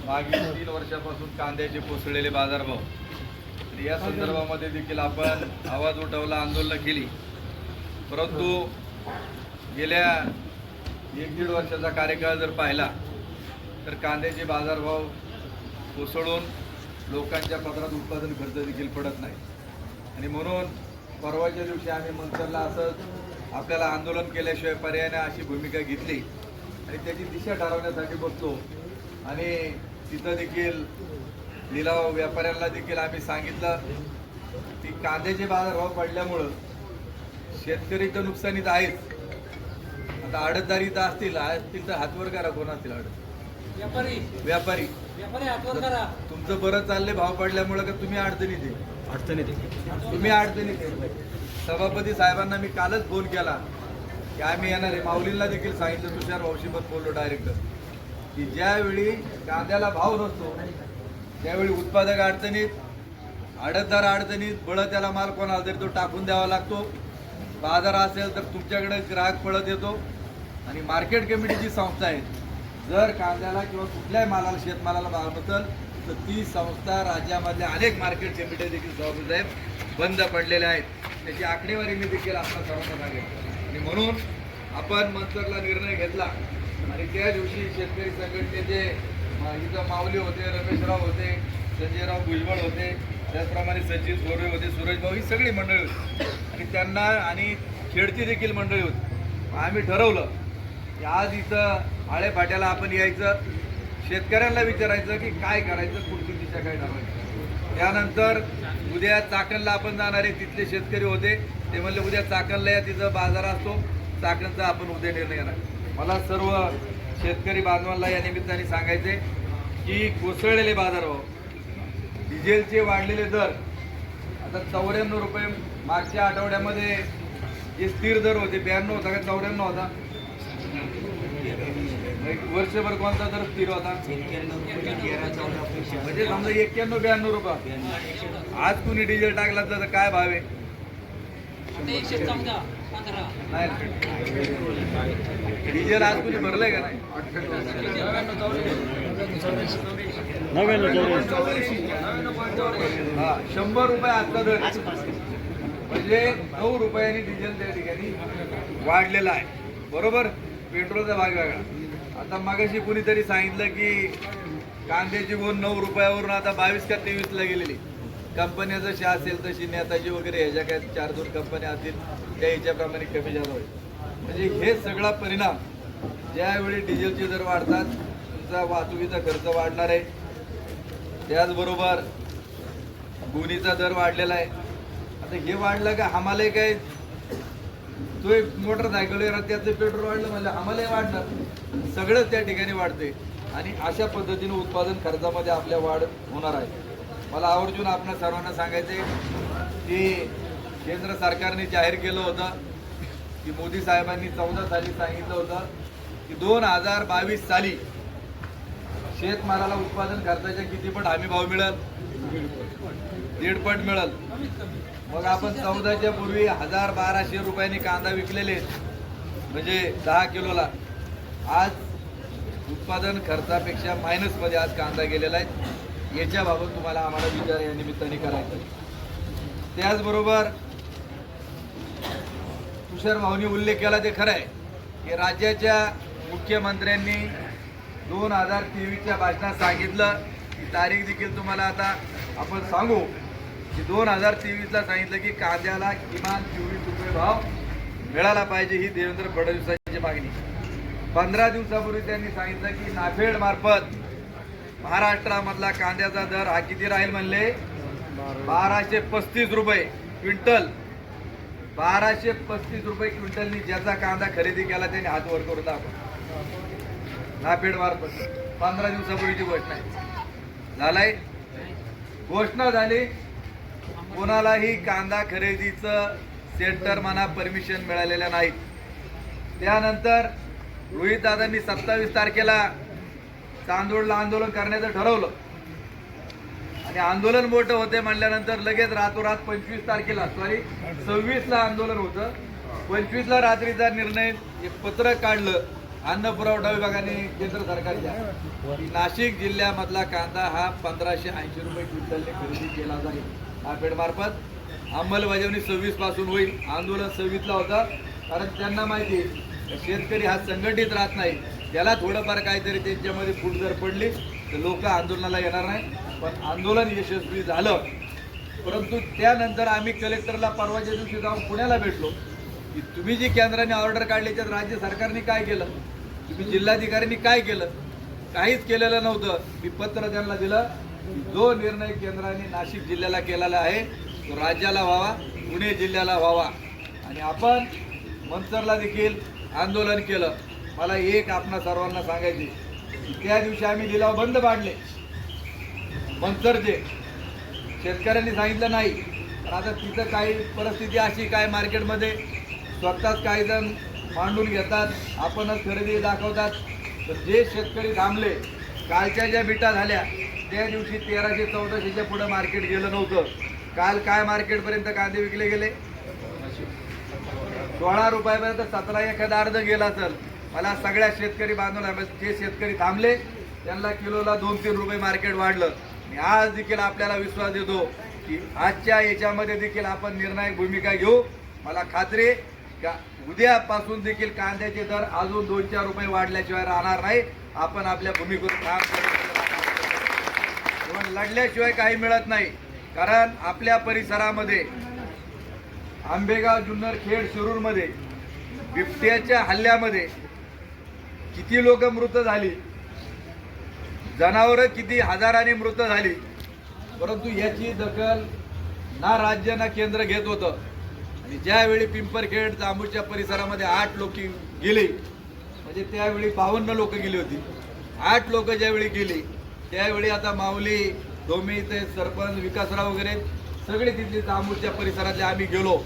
मागील 3 वर्षापासून कांद्याचे कोसळलेले बाजारभाव, या संदर्भामध्ये देखील आपण आवाज उठवला, आंदोलन केली. परंतु गेल्या 1-1.5 वर्षाचा कार्यकाळ जर पाहिला तर कांद्याचे बाजारभाव कोसळून लोकांच्या पदरात उत्पादन खर्च देखील पडत नाही. आणि म्हणून परवाच्या दिवशी आम्ही मंचरला असंच आपल्याला आंदोलन केल्याशिवाय पर्यायाने अशी भूमिका घेतली आणि त्याची दिशा ठरवण्यासाठी बसलो. आणि तिथं देखील लिलाव व्यापाऱ्यांना देखील आम्ही सांगितलं की कांद्याचे बाजारभाव पडल्यामुळं शेतकरी तर नुकसानीत आहेच. आता आडतदारी तर असतील तर हातवर करा. कोण असतील व्यापारी हातवर करा. तुमचं बरं चालले भाव पडल्यामुळं का तुम्ही अडचणीत तुम्ही अडचणीत. सभापती साहेबांना मी कालच फोन केला की आम्ही येणार आहे. माऊलींना देखील सांगितलं, तुषार भाऊशी पण बोललो डायरेक्ट की ज्यावेळी कांद्याला भाव नसतो त्यावेळी उत्पादक अडचणीत, आडतदार अडचणीत, बळं त्याला माल कोणाला तरी तो टाकून द्यावा लागतो. बाजार असेल तर तुमच्याकडे ग्राहक पळत येतो. आणि मार्केट कमिटीची संस्था आहे, जर कांद्याला किंवा कुठल्याही मालाला शेतमालाला भाव नसेल तर ती संस्था राज्यामधल्या अनेक मार्केट कमिट्या देखील सभापती साहेब बंद पडलेल्या आहेत. त्याची आकडेवारी मी देखील आपल्या सर्वांना सांगेन. आणि म्हणून आपण मंचरला निर्णय घेतला. आणि त्या दिवशी शेतकरी संघटनेचे इथं माऊली होते, रमेशराव होते, संजयराव भुजबळ होते, त्याचप्रमाणे सचिन सोरे होते, सूरज भाऊ, ही सगळी मंडळी होती. आणि त्यांना आणि खेडची देखील मंडळी होती. आम्ही ठरवलं की आज इथं आळे फाट्याला आपण यायचं, शेतकऱ्यांना विचारायचं की काय करायचं, पुढची दिशा काय ठरवायची. त्यानंतर उद्या चाकणला आपण जाणारे तिथले शेतकरी होते, ते म्हणले उद्या चाकणला या, तिथं बाजार असतो, चाकणचा आपण उद्या निर्णय घेणार. मला सर्व शेतकरी बांधवांना या निमित्ताने सांगायचे की कोसळलेले बाजारभाव, डिझेलचे वाढलेले दर, आता 94 रुपये मागच्या आठवड्यामध्ये जे स्थिर दर होते 92 होता का 94 होता, वर्षभर कोणता दर स्थिर होता, म्हणजे समजा 91-92 रुपये. आज कुणी डिझेल टाकला तर काय भाव आहे? डिझेल आज कुणी भरलंय का नाही? हा, 100 रुपये आजचा दर, म्हणजे 9 रुपयांनी डिझेल त्या ठिकाणी वाढलेला आहे. बरोबर, पेट्रोलचा भाग वेगळा. आता मागाशी कुणीतरी सांगितलं की कांद्याची गोण 9 रुपयावरून आता 22 का 23ला गेलेली. कंपन्या जशी असेल तशी नेताजी वगैरे ह्याच्या काय 4-2 कंपन्या असतील त्या ह्याच्याप्रमाणे कमी जादा होईल. म्हणजे हे सगळा परिणाम ज्यावेळी डिझेलचे दर वाढतात, तुमचा वाहतुकीचा खर्च वाढणार आहे. त्याचबरोबर गुणीचा दर वाढलेला आहे. आता हे वाढलं का आम्हालाही काय, तो एक मोटरसायकल त्याचं पेट्रोल वाढलं म्हणजे आम्हालाही वाढणार, सगळंच त्या ठिकाणी वाढते. आणि अशा पद्धतीने उत्पादन खर्चामध्ये आपल्या वाढ होणार आहे. मला आवर्जून आपल्या सर्वांना सांगायचे की केंद्र सरकारने जाहीर केलं होतं की मोदी साहेबांनी 14 साली सांगितलं होतं की 2022 साली शेतमालाला उत्पादन खर्चाच्या किती पट हमी भाव मिळेल? 1.5 पट मिळेल. मग आपण 14च्या पूर्वी 1000-1200 रुपयांनी कांदा विकलेले, म्हणजे 10 किलोला. आज उत्पादन खर्चापेक्षा मायनसमध्ये आज कांदा गेलेला आहे. याच्याबाबत तुम्हाला आम्हाला विचार या निमित्ताने करायचा. त्याचबरोबर तुषार भाऊनी उल्लेख केला ते खरं आहे की राज्याच्या मुख्यमंत्र्यांनी 2023च्या भाषणात सांगितलं की तारीख देखील तुम्हाला आता आपण सांगू की 2023ला सांगितलं की कांद्याला किमान 24 रुपये भाव मिळाला पाहिजे, ही देवेंद्र फडणवीसांची मागणी. 15 दिवसापूर्वी त्यांनी सांगितलं की नाफेड मार्फत महाराष्ट्रामधला कांद्याचा दर हा किती राहील म्हणले? 1235 रुपये क्विंटल. 1235 रुपये क्विंटलनी ज्याचा कांदा खरेदी केला त्याने हात वर करून दाखवा. नाफेड मार्फत 15 दिवसापूर्वीची घोषणा आहे. झालाय, घोषणा झाली. कोणालाही कांदा खरेदीचं सेंटर म्हणा परमिशन मिळालेलं नाही. त्यानंतर रोहित दादांनी 27 तारखेला चांदोडला आंदोलन करण्याचं ठरवलं. आणि आंदोलन मोठं होते म्हणल्यानंतर लगेच रातोरात 25 तारखेला 26ला आंदोलन होतं. 25ला रात्रीचा निर्णय एक पत्रक काढलं अन्न पुरवठा विभागाने केंद्र सरकारच्या की नाशिक जिल्ह्यामधला कांदा हा 1580 रुपये क्विंटलने खरेदी केला जाईल नाफेड मार्फत. अंमलबजावणी 26 पासून होईल. आंदोलन 26 ला होतं, कारण त्यांना माहिती आहे शेतकरी हा संघटित राहत नाही, त्याला थोडंफार काहीतरी त्यांच्यामध्ये फूट जर पडली तर लोक आंदोलनाला येणार नाही. पण आंदोलन यशस्वी झालं. परंतु त्यानंतर आम्ही कलेक्टरला परवाच्या दिवशी जाऊन पुण्याला भेटलो की तुम्ही जी केंद्राने ऑर्डर काढली त्यात राज्य सरकारने काय केलं, तुम्ही जिल्हाधिकाऱ्यांनी काय केलं, काहीच केलेलं नव्हतं. मी पत्र त्यांना दिलं की जो निर्णय केंद्राने नाशिक जिल्ह्याला केलेला आहे तो राज्याला व्हावा, पुणे जिल्ह्याला व्हावा. आणि आपण मंचरला देखील आंदोलन केलं. मला एक आपणा सर्वांना सांगायचे की त्या दिवशी आम्ही लिलाव बंद पाडले मंचरचे. शेतकऱ्यांनी सांगितलं नाही, पण आता तिथं काही परिस्थिती अशी काय मार्केटमध्ये स्वतःच काही जण मांडून घेतात, आपणच खरेदी दाखवतात. तर जे शेतकरी थांबले, कालच्या ज्या बिटा झाल्या त्या दिवशी 1300-1400च्या पुढे मार्केट गेलं नव्हतं. काल काय मार्केटपर्यंत कांदे विकले गेले 16 रुपयापर्यंत, 17 एखादा अर्ध गेला. असेल. मला सगळ्या शेतकरी बांधवांना, जे शेतकरी थांबले त्यांना किलोला 2-3 रुपये मार्केट वाढलं. आणि आज देखील आपल्याला विश्वास देतो की आजच्या याच्यामध्ये देखील आपण निर्णायक भूमिका घेऊ. मला खात्री का उद्यापासून देखील कांद्याचे दर अजून 2-4 रुपये वाढल्याशिवाय राहणार नाही. आपण आपल्या भूमिकेवर काम करून लढल्याशिवाय काही मिळत नाही. कारण आपल्या परिसरामध्ये आंबेगाव, जुन्नर, खेड, शिरूरमध्ये बिबट्याच्या हल्ल्यामध्ये किती लोक मृत झाली, जनावरं किती हजारांनी मृत झाली. परंतु याची दखल ना राज्य ना केंद्र घेत होतं. आणि ज्यावेळी पिंपरखेड, जांभूच्या परिसरामध्ये 8 लोक गेले, म्हणजे त्यावेळी 52 लोक गेली होती. 8 लोक ज्यावेळी गेली त्यावेळी आता माऊली, डोमेचे सरपंच, विकासराव वगैरे सगळे तिथले जांभूच्या परिसरातले आम्ही गेलो.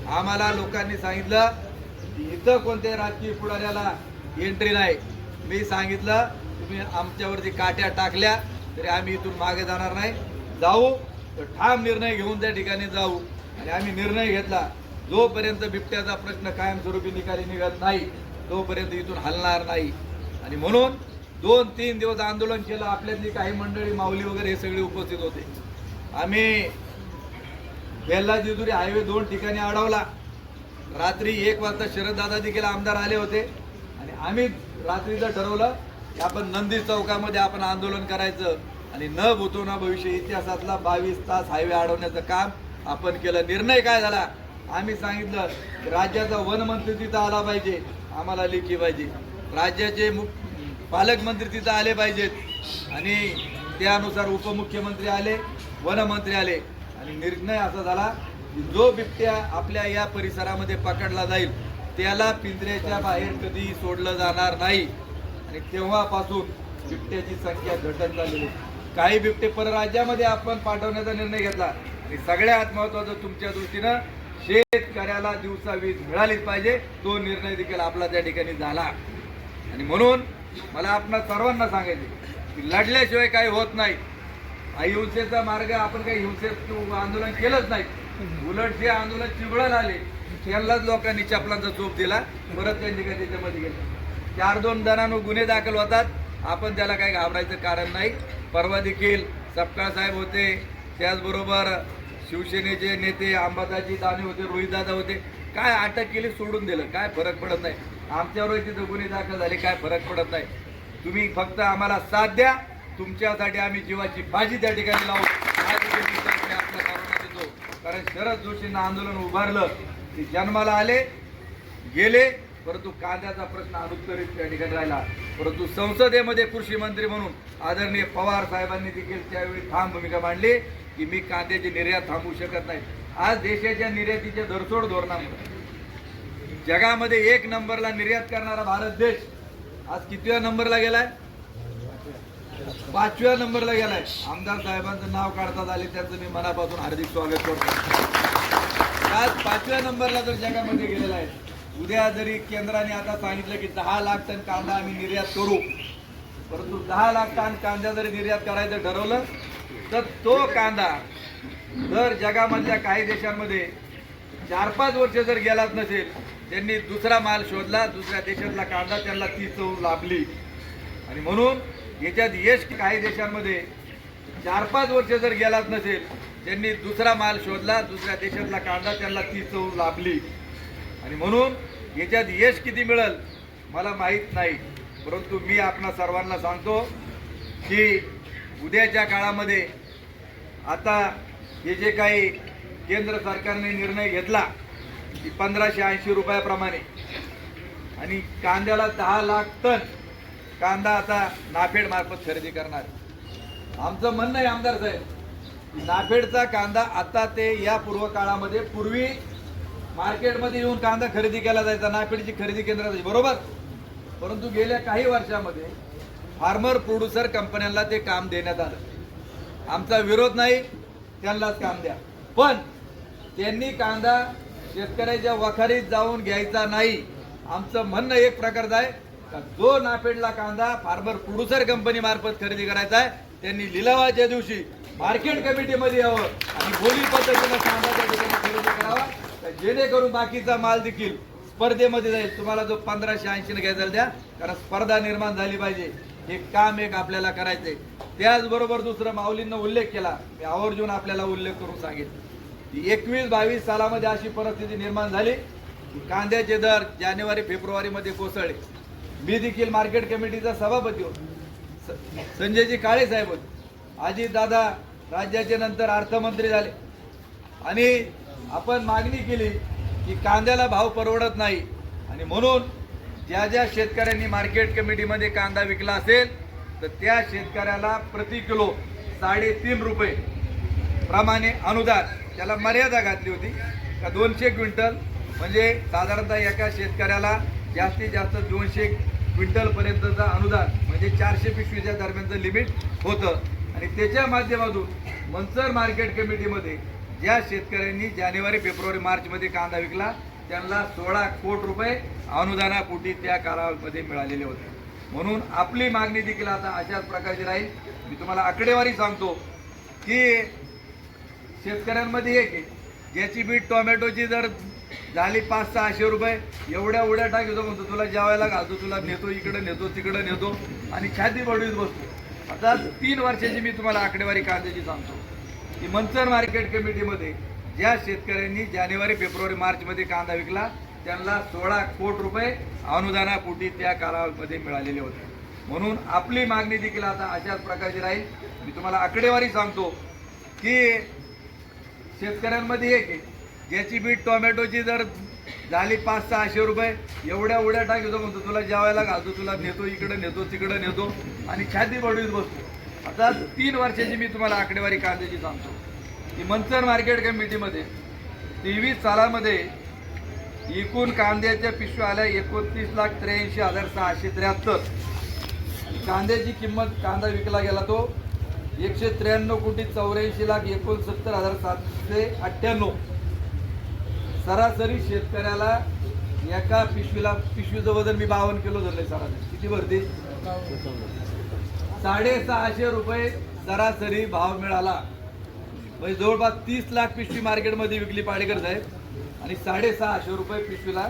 आम्हाला लोकांनी सांगितलं की इथं कोणत्याही राजकीय पुढाऱ्याला एंट्री नाही. मी सांगितलं तुम्ही आमच्यावरती काट्या टाकल्या तरी आम्ही इथून मागे जाणार नाही. जाऊ तर ठाम निर्णय घेऊन त्या ठिकाणी जाऊ. आणि आम्ही निर्णय घेतला, जोपर्यंत बिबट्याचा प्रश्न कायमस्वरूपी निकाली निघत नाही तोपर्यंत इथून हलणार नाही. आणि म्हणून 2-3 दिवस आंदोलन केलं. आपल्यातली काही मंडळी, माऊली वगैरे हे सगळे उपस्थित होते. आम्ही बेल्ला जेजुरी हायवे 2 ठिकाणी अडवला. रात्री 1 वाजता शरददादा देखील आमदार आले होते. आणि आम्ही रात्रीचं ठरवलं की आपण नंदी चौकामध्ये आपण आंदोलन करायचं आणि न भूतो न भविष्य इतिहासातला 22 तास हायवे अडवण्याचं काम आपण केलं. निर्णय काय झाला, आम्ही सांगितलं की राज्याचा वनमंत्री तिथं आला पाहिजे, आम्हाला लेखी पाहिजे. राज्याचे पालकमंत्री तिथं आले पाहिजेत. आणि त्यानुसार उपमुख्यमंत्री आले, वनमंत्री आले. आणि निर्णय असा झाला की जो बिबट्या आपल्या या परिसरामध्ये पकडला जाईल त्याला पिंजऱ्याच्या बाहेर कधीही सोडलं जाणार नाही. आणि तेव्हापासून बिबट्याची संख्या घटत चालली. काही बिबटे परराज्यामध्ये आपण पाठवण्याचा निर्णय घेतला. आणि सगळ्यात महत्त्वाचं तुमच्या दृष्टीनं शेतकऱ्याला दिवसा वीज मिळालीच पाहिजे, तो निर्णय देखील आपला त्या ठिकाणी झाला. आणि म्हणून मला आपणा सर्वांना सांगायचे की लढल्याशिवाय काही होत नाही. अहिंसेचा मार्ग आपण काही हिंसेचं आंदोलन केलंच नाही. उलट जे आंदोलन चिघळत आले त्यांनाच लोकांनी चपलांचा चोप दिला. परत त्यांनी काय त्याच्यामध्ये गेले. 4-2 जणांवर गुन्हे दाखल होतात. आपण त्याला काही घाबरायचं कारण नाही. परवा देखील सपकाळ साहेब होते, त्याचबरोबर शिवसेनेचे नेते अंबादाजी दानवे होते, रोहितदादा होते. काय अटक केली, सोडून दिलं, काय फरक पडत नाही. आमच्यावर तिथं गुन्हे दाखल झाले, काय फरक पडत नाही. तुम्ही फक्त आम्हाला साथ द्या. तुमच्यासाठी आम्ही जीवाची बाजी त्या ठिकाणी लावू. आपल्या सर्वांना देतो. कारण शरद जोशींना आंदोलन उभारलं, ते जन्माला आले गेले, परंतु कांद्याचा प्रश्न अनुत्तरित त्या ठिकाणी राहिला. परंतु संसदेमध्ये कृषी मंत्री म्हणून आदरणीय पवार साहेबांनी देखील त्यावेळी ठाम भूमिका मांडली की मी कांद्याची निर्यात थांबवू शकत नाही. आज देशाच्या निर्यातीच्या धरसोड धोरणामुळे जगामध्ये 1 नंबरला निर्यात करणारा भारत देश आज कितव्या नंबरला गेलाय? 5व्या नंबरला गेलाय. आमदार साहेबांचं नाव काढतात आले, त्यांचं मी मनापासून हार्दिक स्वागत करतो. आज 5व्या नंबरला जर जगामध्ये गेलेला आहे. उद्या जरी केंद्राने आता सांगितलं की 10 लाख टन कांदा आम्ही निर्यात करू, परंतु 10 लाख टन कांदा जरी निर्यात करायचं ठरवलं तर तो कांदा जर जगामधल्या काही देशांमध्ये 4-5 वर्ष जर गेलाच नसेल त्यांनी दुसरा माल शोधला, दुसऱ्या देशातला कांदा त्यांना ती चव लाभली आणि म्हणून याच्यात यश काही देशांमध्ये 4-5 वर्ष जर गेलाच नसेल, त्यांनी दुसरा माल शोधला, दुसऱ्या देशातला कांदा त्यांना ती चव लाभली आणि म्हणून याच्यात यश किती मिळेल मला माहीत नाही, परंतु मी आपणा सर्वांना सांगतो की उद्याच्या काळामध्ये आता हे जे काही केंद्र सरकारने निर्णय घेतला की 1580 रुपयाप्रमाणे आणि कांद्याला 10 लाख टन कांदा आता नाफेड मार्फत खरेदी करणार. आमचं म्हणणं आहे आमदार साहेब की नाफेडचा कांदा आता ते या पूर्व काळामध्ये पूर्वी मार्केटमध्ये येऊन कांदा खरेदी केला जायचा, नाफेडची खरेदी केंद्रात जायची बरोबर, परंतु गेल्या काही वर्षामध्ये फार्मर प्रोड्युसर कंपन्यांना ते काम देण्यात आलं. आमचा विरोध नाही, त्यांनाच काम द्या, पण त्यांनी कांदा शेतकऱ्याच्या वखारीत जाऊन घ्यायचा नाही. आमचं म्हणणं एक प्रकारचं आहे का जो नाफेडला कांदा फार्मर प्रोड्युसर कंपनी मार्फत खरेदी करायचा आहे त्यांनी लिलावाच्या दिवशी मार्केट कमिटीमध्ये यावं आणि बोली पद्धतीनं कांदा त्या ठिकाणी खरेदी करावा, जेणेकरून बाकीचा माल देखील स्पर्धेमध्ये जाईल. तुम्हाला जो 1580 ने घ्यायचा द्या, कारण स्पर्धा निर्माण झाली पाहिजे, हे काम एक आपल्याला करायचंय. त्याचबरोबर दुसरं माऊलींना उल्लेख केला, मी आवर्जून आपल्याला उल्लेख करून सांगेन की 21-22 सालामध्ये अशी परिस्थिती निर्माण झाली की कांद्याचे दर जानेवारी-फेब्रुवारीमध्ये कोसळले. मी देखील मार्केट कमिटीचा सभापती होतो, संजयजी काळे साहेब होते, अजित दादा राज्याचे नंतर अर्थमंत्री झाले आणि आपण मागणी केली की कांद्याला भाव परवडत नाही आणि म्हणून ज्या ज्या शेतकऱ्यांनी मार्केट कमिटीमध्ये कांदा विकला असेल तर त्या शेतकऱ्याला प्रति किलो 3.5 रुपये प्रमाणे अनुदान, त्याला मर्यादा घातली होती का 200 क्विंटल म्हणजे साधारणतः एका शेतकऱ्याला जास्तीत जास्त 200 क्विंटल पर्यंतचं अनुदान म्हणजे 400 पिशवीच्या दरम्यानचं लिमिट होतं आणि त्याच्या माध्यमातून मनसर मार्केट कमिटीमध्ये ज्या शेतकऱ्यांनी जानेवारी-फेब्रुवारी-मार्चमध्ये कांदा विकला त्यांना 16 कोटी रुपये अनुदानापोटी त्या कालावधीमध्ये मिळालेले होते. म्हणून आपली मागणी देखील आता अशाच प्रकारची राहील. मी तुम्हाला आकडेवारी सांगतो की शेतकऱ्यांमध्ये एक आहे ज्याची बीट टोमॅटोची जर झाली 500-600 रुपये एवढ्या उड्या टाकतो, म्हणतो तुला जेवायला घालतो, तुला नेतो, इकडे नेतो, तिकडे नेतो आणि छाती बडवीत बसतो. आता 3 वर्षाची मी तुम्हाला आकडेवारी कांद्याची सांगतो की मनसर मार्केट कमिटीमध्ये ज्या शेतकऱ्यांनी जानेवारी-फेब्रुवारी-मार्चमध्ये कांदा विकला त्यांना 16 कोटी रुपये अनुदानापोटी त्या कालावधीमध्ये मिळालेले होते. म्हणून आपली मागणी देखील आता अशाच प्रकारची राहील. मी तुम्हाला आकडेवारी सांगतो की शेतकऱ्यांमध्ये एक आहे ज्याची बीट टोमॅटोची जर झाली 500-600 रुपये एवढ्या उड्या टाकतो, म्हणतो तुला जेवायला घालतो, तुला नेतो, इकडे नेतो, तिकडे नेतो आणि छाती बडवीत बसतो. आता 3 वर्षाची मी तुम्हाला आकडेवारी कांद्याची सांगतो की मनसर मार्केट कमिटीमध्ये 23 सालामध्ये एकूण कांद्याच्या पिशव्या आल्या 29,83,673. कांद्याची किंमत कांदा विकला गेला तो 193,84,69,69,798. सरासरी शेतकऱ्याला एका पिशवीचं वजन मी 52 किलो धरले. सरासरी किती भरते? 650 रुपये सरासरी भाव मिळाला. म्हणजे जवळपास 30 लाख पिशवी मार्केटमध्ये विकली पाडेकर साहेब आणि 650 रुपये पिशवीला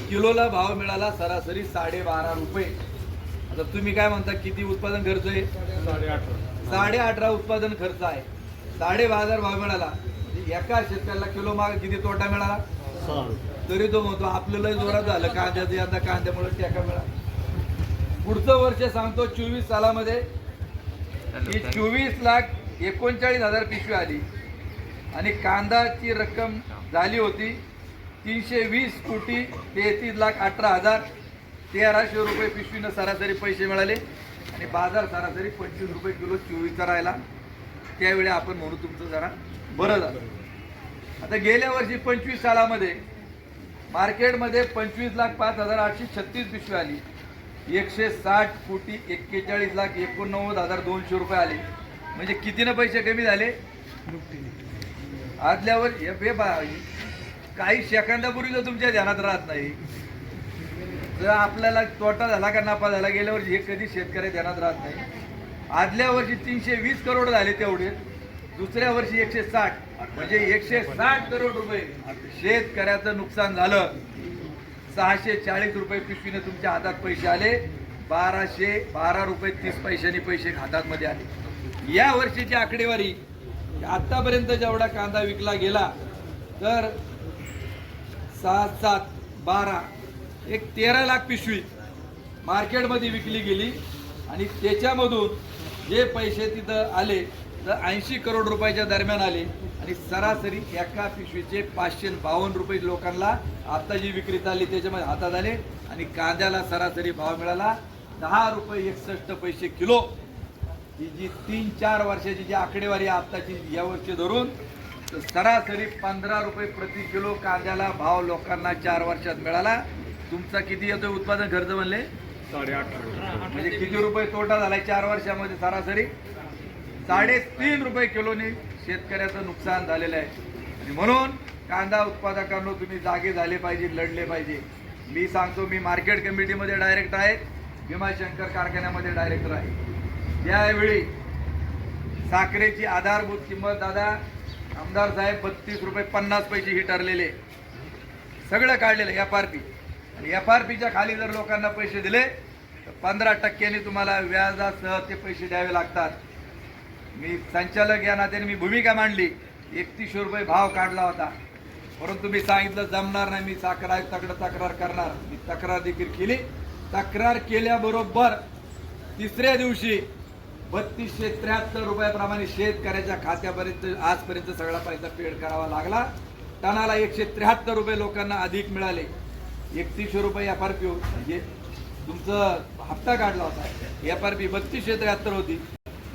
किलोला भाव मिळाला, सरासरी 12.5 रुपये. आता तुम्ही काय म्हणता किती उत्पादन खर्च आहे? 18.5 उत्पादन खर्च आहे, 12.5 भाव मिळाला. एका शेतकऱ्याला किलो माग किती तोटा मिळाला? तरी तो म्हणतो आपलं लय जोरात झालं कांद्याचं, यंदा कांद्यामुळे टेका मिळाला. पुढचं वर्ष सांगतो 24 सालामध्ये ही 24,39,000 पिशवी आली आणि कांदाची रक्कम झाली होती 320,33,18,000. 1300 रुपये पिशवीनं सरासरी पैसे मिळाले आणि बाजार सरासरी 25 रुपये किलो 24चा राहिला. त्यावेळी आपण म्हणू तुमचं जरा बरं झालं. आता गेल्या वर्षी 25 सालामध्ये मार्केटमध्ये 25,05,836 पिशवी आली, 160,41,89,200 रुपये आले. म्हणजे कितीनं पैसे कमी झाले? आदल्यावर काही सेकंदापूर्वी तुमच्या ध्यानात राहत नाही. जर आपल्याला तोटा झाला का नफा झाला गेल्या वर्षी हे कधी शेतकरी ध्यानात राहत नाही. आदल्या वर्षी 320 करोड झाले तेवढे, दुसऱ्या वर्षी 160, म्हणजे 160 करोड रुपये शेतकऱ्याचं नुकसान झालं. 640 रुपये पिशवीने तुमच्या हातात पैसे आले, 1212 रुपये 30 पैशांनी पैसे हातामध्ये आले. या वर्षीची आकडेवारी आतापर्यंत जेवढा कांदा विकला गेला तर 7 7 12 एक 13 लाख पिशवी मार्केटमध्ये विकली गेली आणि त्याच्यामधून जे पैसे तिथं आले तर 80 करोड रुपयाच्या दरम्यान आले आणि सरासरी एका पिशवीचे 552 रुपये लोकांना आता जी विक्री झाली त्याच्यामध्ये हातात आले आणि कांद्याला सरासरी भाव मिळाला 10 रुपये 61 पैसे किलो. ही जी 3-4 वर्षाची जी आकडेवारी आताची या वर्षी धरून तर सरासरी 15 रुपये प्रति किलो कांद्याला भाव लोकांना 4 वर्षात मिळाला. तुमचा किती येतोय उत्पादन खर्च म्हणले 8.5 म्हणजे किती रुपये तोटा झालाय 4 वर्षामध्ये सरासरी 3.5 रुपये किलोने शेतकऱ्याचं नुकसान झालेलं आहे. आणि म्हणून कांदा उत्पादकांना तुम्ही जागे झाले पाहिजे, लढले पाहिजे. मी सांगतो, मी मार्केट कमिटीमध्ये डायरेक्ट आहे, भीमाशंकर कारखान्यामध्ये डायरेक्टर आहे. यावेळी साखरेची आधारभूत किंमत दादा आमदार साहेब 32 रुपये 50 पैसे ही ठरलेले, सगळं काढलेलं FRP. आणि FRPच्या खाली जर लोकांना पैसे दिले तर 15% तुम्हाला व्याजासह ते पैसे द्यावे लागतात. मी संचालक या नात्याने मी भूमिका मांडली, 3100 रुपये भाव काढला होता, परंतु मी सांगितलं जमणार नाही, मी साखर आयुक्ताकडे तक्रार करणार. मी तक्रार देखील केली. तक्रार केल्याबरोबर तिसऱ्या दिवशी 3273 रुपयाप्रमाणे शेतकऱ्याच्या खात्यापर्यंत आजपर्यंत सगळा पैसा पेड करावा लागला. टनाला 173 रुपये लोकांना अधिक मिळाले. 3100 रुपये FRP म्हणजे तुमचं हप्ता काढला होता, FRP 3273 होती.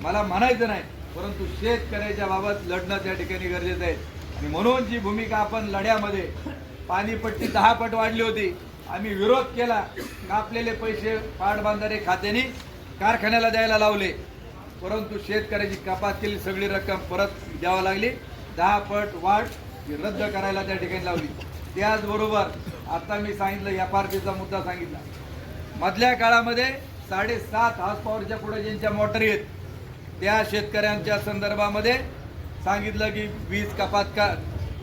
मला म्हणायचं नाही, परंतु शेतकऱ्याच्या बाबत लढणं त्या ठिकाणी गरजेचं आहे. आणि म्हणून जी भूमिका आपण लढ्यामध्ये पाणीपट्टी 10 पट वाढली होती, आम्ही विरोध केला. कापलेले पैसे पाटबंधारे खात्याने कारखान्याला द्यायला लावले, परंतु शेतकऱ्याची कपात केली, सगळी रक्कम परत द्यावी लागली. 10 पट वाढ रद्द करायला त्या ठिकाणी लावली. त्याचबरोबर आता मी सांगितलं FRPचा मुद्दा सांगितला. मधल्या काळामध्ये 7.5 हॉर्स पॉवरच्या पुढे ज्यांच्या मोटरी आहेत त्या शेतकऱ्यांच्या संदर्भामध्ये सांगितलं की वीज कपात का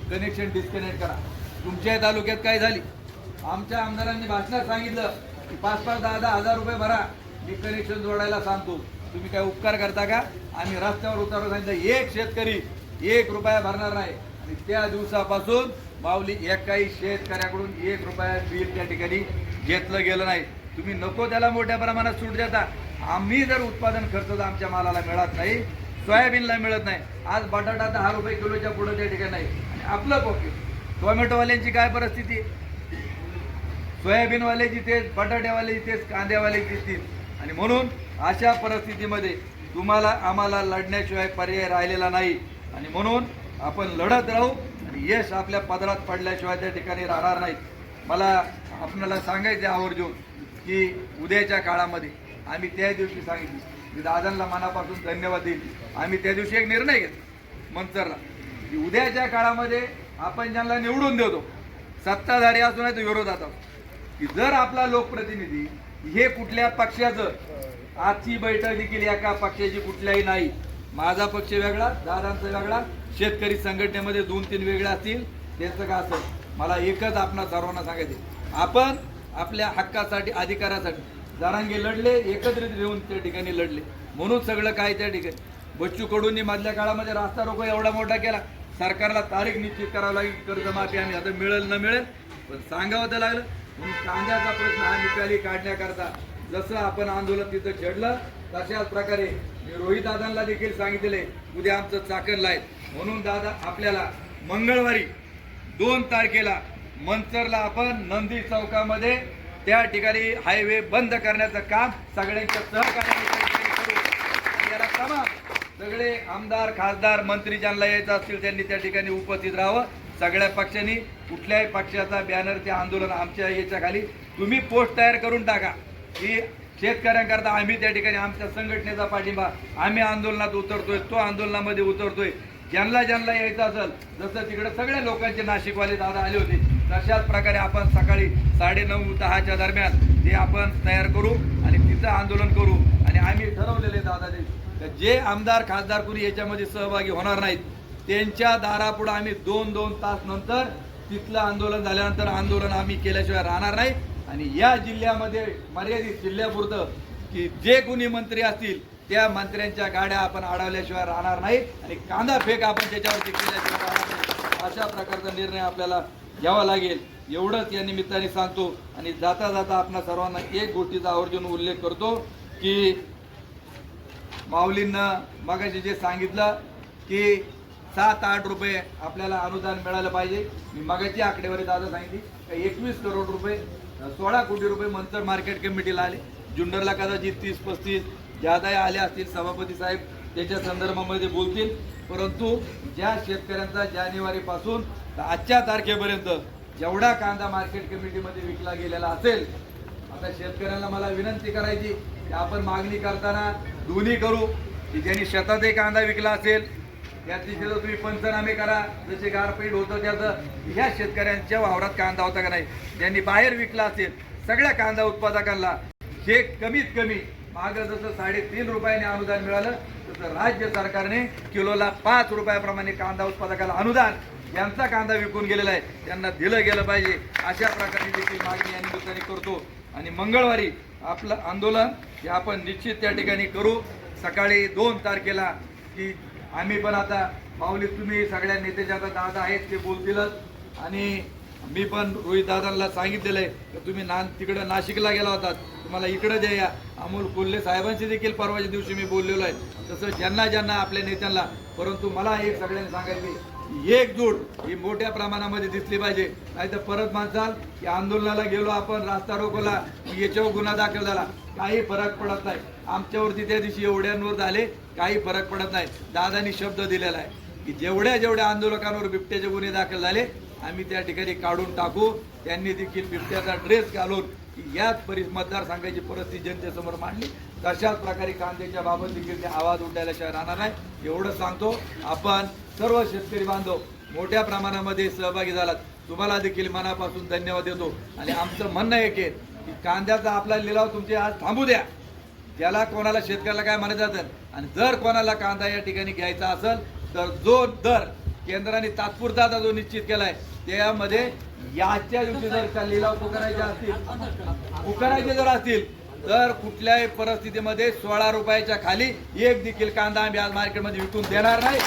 कनेक्शन डिस्कनेक्ट करा. तुमच्या तालुक्यात काय झाली? आमच्या आमदारांनी भाषणात सांगितलं की 5-5, 10-10 हजार रुपये भरा, मी कनेक्शन जोडायला सांगतो. तुम्ही काय उपकार करता का? आम्ही रस्त्यावर उतरवून सांगितलं एक शेतकरी 1 रुपया भरणार नाही. आणि त्या दिवसापासून माऊली एकाही शेतकऱ्याकडून 1 रुपया बिल त्या ठिकाणी घेतलं गेलं नाही. तुम्ही नको त्याला मोठ्या प्रमाणात सूट देता. आम्ही जर उत्पादन खर्च आमच्या मालाला मिळत नाही, सोयाबीनला मिळत नाही, आज बटाटा 10 रुपये किलोच्या पुढे त्या ठिकाणी नाही. आणि आपलं पॉकेट, टोमॅटोवाल्यांची काय परिस्थिती, सोयाबीनवाल्याची तेच, बटाट्यावाल्याची तेच, कांद्यावाल्याची तेच. आणि म्हणून अशा परिस्थितीमध्ये तुम्हाला आम्हाला लढण्याशिवाय पर्याय राहिलेला नाही. आणि म्हणून आपण लढत राहू आणि यश आपल्या पदरात पडल्याशिवाय त्या ठिकाणी राहणार नाहीत. मला आपल्याला सांगायचे आवर्जून की उद्याच्या काळामध्ये आम्ही त्या दिवशी सांगितलं, मी दादांना मनापासून धन्यवाद देईल. आम्ही त्या दिवशी एक निर्णय घेतला मंचरला की उद्याच्या काळामध्ये आपण ज्यांना निवडून देतो, सत्ताधारी असू नाही तर विरोधात असो, की जर आपला लोकप्रतिनिधी हे कुठल्या पक्षाचं, आजची बैठक देखील एका पक्षाची कुठल्याही नाही, माझा पक्ष वेगळा, दादांचा वेगळा, शेतकरी संघटनेमध्ये 2-3 वेगळे असतील, त्यांचं का असं. मला एकच आपणा सर्वांना सांगायचे, आपण आपल्या हक्कासाठी, अधिकारासाठी जरांगे लढले, एकत्रित येऊन त्या ठिकाणी लढले, म्हणून सगळं काय त्या ठिकाणी. बच्चू कडूंनी मधल्या काळामध्ये रास्ता रोको एवढा मोठा केला, सरकारला तारीख निश्चित करावं लागेल, कर्जमाफी आणि आता मिळेल न मिळेल पण सांगावं तर लागलं. म्हणून कांद्याचा प्रश्न हा निकाली काढण्याकरता जसं आपण आंदोलन तिथं छेडलं तशाच प्रकारे मी रोहित दादांना देखील सांगितले उद्या आमचं चाकणला आहे. म्हणून दादा आपल्याला मंगळवारी 2 तारखेला मंचरला आपण नंदी चौकामध्ये त्या ठिकाणी हायवे बंद करण्याचं काम सगळ्यांच्या सहकार्याने करू. याला तमाम सगळे आमदार, खासदार, मंत्री ज्यांना यायचं असतील त्यांनी त्या ठिकाणी उपस्थित राहावं. सगळ्या पक्षांनी, कुठल्याही पक्षाचा बॅनर ते आंदोलन आमच्या याच्या खाली तुम्ही पोस्ट तयार करून टाका की शेतकऱ्यांकरता आम्ही त्या ठिकाणी आमच्या संघटनेचा पाठिंबा, आम्ही आंदोलनात उतरतोय, तो आंदोलनामध्ये उतरतोय. ज्यांना यायचं असेल, जसं तिकडे सगळ्या लोकांचे नाशिकवाले दादा आले होते, तशाच प्रकारे आपण सकाळी 9:30-10च्या दरम्यान ते आपण तयार करू आणि तिथं आंदोलन करू. आणि आम्ही ठरवलेले दादा जे आमदार, खासदार कुणी याच्यामध्ये सहभागी होणार नाहीत त्यांच्या दारापुढे आम्ही 2-2 तास नंतर तिथलं आंदोलन झाल्यानंतर आंदोलन आम्ही केल्याशिवाय राहणार नाही आणि या जिल्ह्यामध्ये मर्यादित जिल्ह्यापुरतं की जे कोणी मंत्री असतील त्या मंत्र्यांच्या गाड्या आपण अडवल्याशिवाय राहणार नाही आणि कांदा फेक आपण त्याच्यावरती केल्याशिवाय राहणार नाही अशा प्रकारचा निर्णय आपल्याला घ्यावा लागेल एवढंच या निमित्ताने सांगतो आणि जाता जाता आपणा सर्वांना एक गोष्टीचा आवर्जून उल्लेख करतो की माऊलींना मगाशी जे सांगितलं की 7-8 रुपये आपल्याला अनुदान मिळालं पाहिजे मी मगाची आकडेवारी दादा सांगितली 21 करोड रुपये 16 कोटी रुपये मंतर मार्केट कमिटीला आले जुन्नरला कदाचित 30-35 ज्यादाही आले असतील सभापती साहेब त्याच्या संदर्भामध्ये बोलतील परंतु ज्या शेतकऱ्यांचा जानेवारीपासून आजच्या तारखेपर्यंत जेवढा कांदा मार्केट कमिटीमध्ये विकला गेलेला असेल आता शेतकऱ्यांना मला विनंती करायची की आपण मागणी करताना दोन्ही करू की ज्यांनी शेतातही कांदा विकला असेल याची जर तुम्ही पंचनामे करा जसे गारपीट होतं त्याचं ह्या शेतकऱ्यांच्या वावरात कांदा होता का नाही ज्यांनी बाहेर विकला असेल सगळ्या कांदा उत्पादकांना हे कमीत कमी मागं जसं 3.5 रुपयाने अनुदान मिळालं तसं राज्य सरकारने किलोला 5 रुपयाप्रमाणे कांदा उत्पादकाला अनुदान यांचा कांदा विकून गेलेला आहे त्यांना दिलं गेलं पाहिजे अशा प्रकारे देखील मागणी या निमित्ताने करतो आणि मंगळवारी आपलं आंदोलन हे आपण निश्चित त्या ठिकाणी करू सकाळी 2 तारखेला की आम्ही पण आता माऊली तुम्ही सगळ्या नेते आता दादा आहेत ते बोलतीलच आणि मी पण रोहित दादांना सांगितलेलं आहे की तुम्ही तिकडं नाशिकला गेला होतात तुम्हाला इकडं जे या अमोल कोल्हे साहेबांशी देखील परवाच्या दिवशी मी बोललेलो आहे तसं ज्यांना ज्यांना आपल्या नेत्यांना परंतु मला एक सगळ्यांनी सांगायचे एकजूट ही मोठ्या प्रमाणामध्ये दिसली पाहिजे नाही तर परत म्हणसाल की आंदोलनाला गेलो आपण रास्ता रोकोला याच्यावर गुन्हा दाखल झाला काही फरक पडत नाही आमच्यावरती त्या दिवशी एवढ्यांवर झाले काही फरक पडत नाही दादांनी शब्द दिलेला आहे की जेवढ्या आंदोलकांवर बिबट्याचे गुन्हे दाखल झाले आम्ही त्या ठिकाणी काढून टाकू त्यांनी देखील बिबट्याचा ड्रेस घालून याच मतदारसंघाची परिस्थिती जनतेसमोर मांडली तशाच प्रकारे कांद्याच्या बाबत देखील ते आवाज उठायल्याशिवाय राहणार नाही एवढं सांगतो आपण सर्व शेतकरी बांधव मोठ्या प्रमाणामध्ये सहभागी झालात तुम्हाला देखील मनापासून धन्यवाद देतो आणि आमचं म्हणणं एक आहे की कांद्याचा आपला लिलाव तुमचे आज थांबू द्या ज्याला कोणाला शेतकऱ्याला काय म्हणायचं जातं आणि जर कोणाला कांदा या ठिकाणी घ्यायचा असेल तर जो दर केंद्राने तात्पुरता जो निश्चित केलाय त्यामध्ये याच्या दिवशी जर लिलाव पुकारायचे जर असतील तर कुठल्याही परिस्थितीमध्ये 16 रुपयाच्या खाली एक देखील कांदा आम्ही आज मार्केटमध्ये विकून देणार नाही